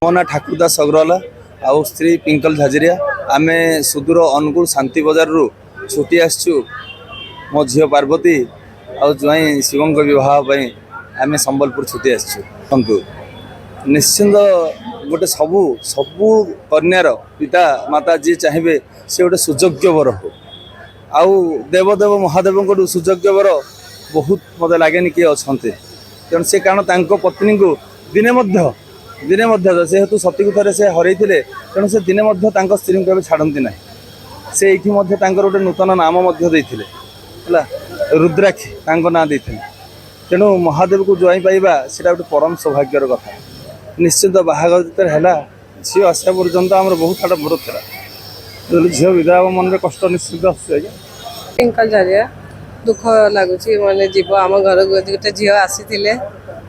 मो ना ठाकुरदास अग्रवाला आउ स्त्री पिंकल झाजरिया आम सुदूर अनुगुल शांति बजार रु छुट्टी आसचु मो झील पार्वती आउ ज्वाई शिवं बहुत आम संबलपुर छुट्टी आसचु निश्चिंत गोटे सबू सबू कन्यार पिता माता जी चाहिए से गोटे सुयोग्य वर हो आउ देवदेव महादेव को सुयोग्य वर बहुत मत लगे किए अच्छा तेणु से कारण पत्नी को दिने जेहेतु सती थे से हर तेणु से दिने स्त्री को छाड़ती ना से ये गोटे नूतन नाम है रुद्राक्षी ना देते तेणु महादेव को ज्वाई पाइबा से गोटे परम सौभाग्यर कथा निश्चित बाहागर है झील आसा पर्यंत आम बहुत आटा बड़ था झील विदा मन में कष्ट निश्चित आज्ञा पिंकल झारिया दुख लगुच मैंने जीव आम घर गोटे झील आसी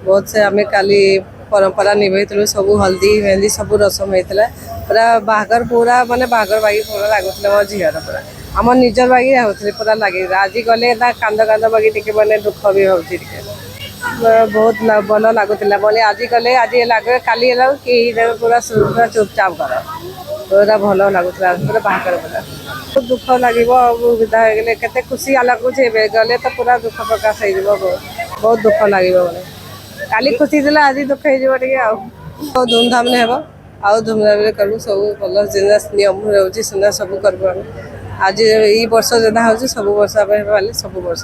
बहुत से आम काली परंपरा निभे सब हल्दी मेहंदी सब रसम होता पूरा बाहागर पूरा माने बाहागर बागी पूरा लगुला मो झीर पूरा आम निजर बागी होते पूरा लगे आज गले कांद कांद बागी टे मैंने दुख भी हो बहुत भल लगुला बोले आज गले आज लगे काली कहीं पूरा चुपचाप कर पूरा भल लगुला पूरा बाहागर पूरा बहुत दुख लगे विदा हो गले खुशी लगुच गले तो पूरा दुख प्रकाश हो बहुत दुख लगे बोले काली खुशी थी आज दुख हो धूमधाम हे आउ धूमधाम करूँ सब भल नियम रोचे सब करूँ आज ये वर्ष जहाँ हो सब वर्ष सब वर्ष